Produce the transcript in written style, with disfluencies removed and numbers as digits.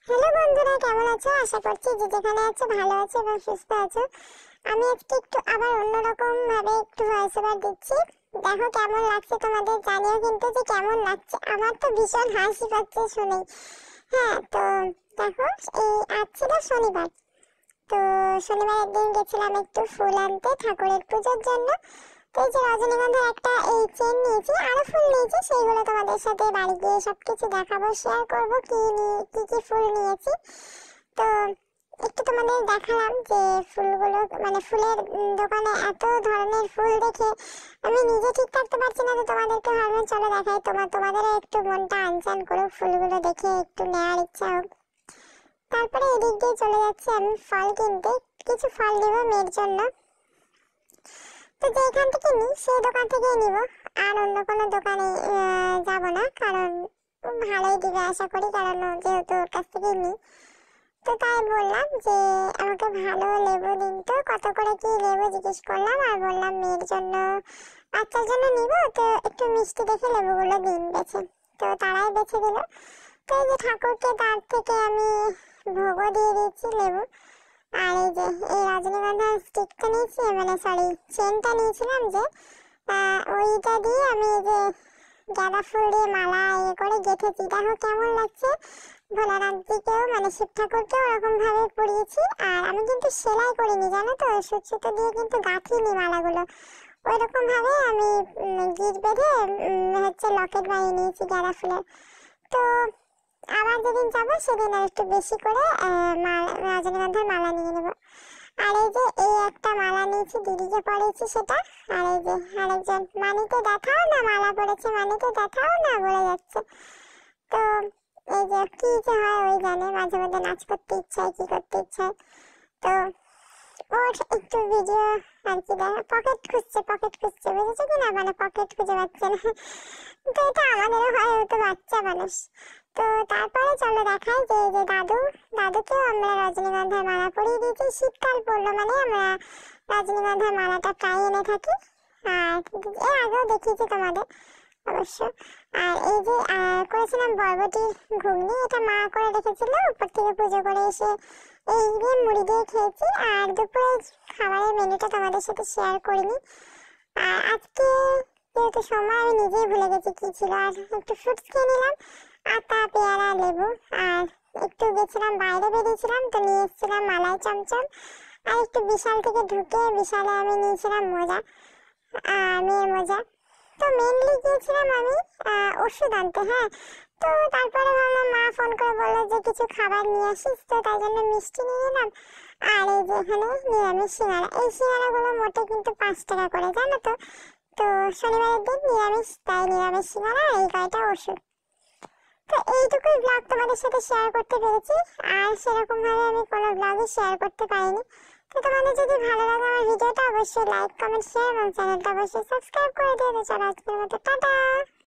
Hello বন্ধুরা, কেমন আছো? আশা করছি যে যেখানে আছো ভালো আছো এবং সুস্থ আছো। আমি আজকে একটু আবার অন্যরকম ভাবে একটু ভয়েস ওভার দিচ্ছি। দেখো কেমন লাগছে তোমাদের, জানিও কিন্তু যে কেমন লাগছে। আমার তো ভীষণ হাসি পাচ্ছে শুনে। হ্যাঁ, তো দেখো, এই আজ ছিল শনিবার। তো শনিবারের দিন গেছিলাম একটু ফুল আনতে ঠাকুরের পুজোর জন্য। তো এই যে রজনীগন্ধার একটা এই চেন নিয়েছি, আরো ফুল নিয়েছি, সেইগুলো তোমাদের সাথে বাড়ি গিয়ে সবকিছু দেখাবো, শেয়ার করবো কি কি ফুল নিয়েছি। তো একটু তোমাদের দেখালাম যে ফুলগুলো, মানে ফুলের দোকানে এত ধরনের ফুল দেখে আমি নিজে ঠিক থাকতে পারছি না। তো তোমাদেরকে ভাবলাম চলো দেখাই, তোমাদেরও একটু মনটা আনচান করুক, ফুলগুলো দেখে একটু নেওয়ার ইচ্ছা হোক। তারপরে এদিক দিয়ে চলে যাচ্ছি আমি ফল কিনতে, কিছু ফল নেবো মেয়ের জন্য। তো যেখান থেকে নিই সেই দোকান থেকেই নিব, আর অন্য কোনো দোকানে যাব না, কারণ ভালোই দিবে আশা করি, কারণ যেহেতু ওর কাছ থেকেই নিই। তো তাই বললাম যে আমাকে ভালো লেবু দিন, তো কত করে কি লেবু জিজ্ঞেস করলাম, আর বললাম মেয়ের জন্য, বাচ্চার জন্য নিব, তো একটু মিষ্টি দেখে লেবুগুলো দিন বেছে। তো তারাই বেছে দিল। তো এই যে ঠাকুরকে তার থেকে আমি ভোগও দিয়ে দিচ্ছি লেবু। আর এই যে এই রজনীগন্ধার স্টিকটা নিয়েছি, মানে সরি চেনটা নিয়েছিলাম যে, ওইটা দিয়ে আমি এই যে গাঁদা ফুল দিয়ে মালা করে গেঁথেছি। দেখো কেমন লাগছে। ভোলানাথজিকেও মানে শিব ঠাকুরকেও ওরকম ভাবে পরিয়েছি। আর আমি কিন্তু সেলাই করিনি, জানো তো, সুতো দিয়ে কিন্তু গাঁথিনি মালাগুলো, ওই রকম ভাবে আমি গিট বেঁধে হচ্ছে লকেট বানিয়ে নিয়েছি গাঁদা ফুলের। তো আবার যেদিন যাবো সেদিন আর একটু বেশি করে রজনীগন্ধার মালা নিয়ে নেবো। আর এই যে এই একটা মালা নিয়েছি, দিদিকে পরেছি সেটা। আর এই যে আরেকজন, মানিকে দেখাও না, মালা পরেছে, মানিকে দেখাও না বলে যাচ্ছে। তো এই যে কি যে হয় ওই জানে, মাঝে মধ্যে নাচ করতে ইচ্ছা হয়, কি করতে ইচ্ছা হয়। তো ওর একটু ভিডিও আর কি দেখা, পকেট খুঁজছে বুঝেছো কিনা, মানে পকেট খুঁজে পাচ্ছে না। তো এটা আমাদেরও হয়, ও তো বাচ্চা মানুষ। তো তারপরে চলো দেখাই যে এই যে দাদুকেও আমরা রজনীগন্ধার মালা পরিয়ে দিয়েছি। শীতকাল পড়লো মানে আমরা রজনীগন্ধার মালাটা প্রায় এনে থাকি, আর এর আগেও দেখিয়েছি তোমাদের অবশ্য। আর এই যে করেছিলাম বরবটির ঘুগনি, এটা মা করে রেখেছিল, উপর থেকে পুজো করে এসে এই দিয়ে মুড়ি দিয়ে খেয়েছি। আর দুপুরে খাবারের মেনুটা তোমাদের সাথে শেয়ার করিনি, আর আজকে যেহেতু সময় আমি নিজেই ভুলে গেছি কি ছিল। আর একটু ফ্রুটস খেয়ে নিলাম, আতা, পেয়ারা, লেবু। আর একটু গেছিলাম বাইরে, বেরিয়েছিলাম, তো নিয়ে এসেছিলাম মালাই চমচম। আর একটু বিশাল থেকে ঢুকে বিশালে আমি নিয়েছিলাম মোজা, মেয়ের মোজা। তো মেনলি গিয়েছিলাম আমি ওষুধ আনতে। হ্যাঁ, তো তারপরে ভাবলাম, মা ফোন করে বললো যে কিছু খাবার নিয়ে আসিস, তো তাই জন্য মিষ্টি নিয়ে এলাম। আর এই যে এখানে নিরামিষ সিঙ্গারা, এই সিঙ্গারাগুলো মোটে কিন্তু 5 টাকা করে, জানো তো। তো শনিবারের দিন নিরামিষ, তাই নিরামিষ সিঙ্গারা আর এই কয়টা ওষুধ। তো এইটুকুই ব্লগ তোমাদের সাথে শেয়ার করতে পেরেছি, আর সেরকম ভাবে আমি কোনো ব্লগই শেয়ার করতে পারিনি। তো তোমাদের যদি ভালো লাগে আমার ভিডিওটা, অবশ্যই লাইক, কমেন্ট, শেয়ার এবং চ্যানেলটা অবশ্যই সাবস্ক্রাইব করে দিও। তো চলো আজকের মতো টাটা।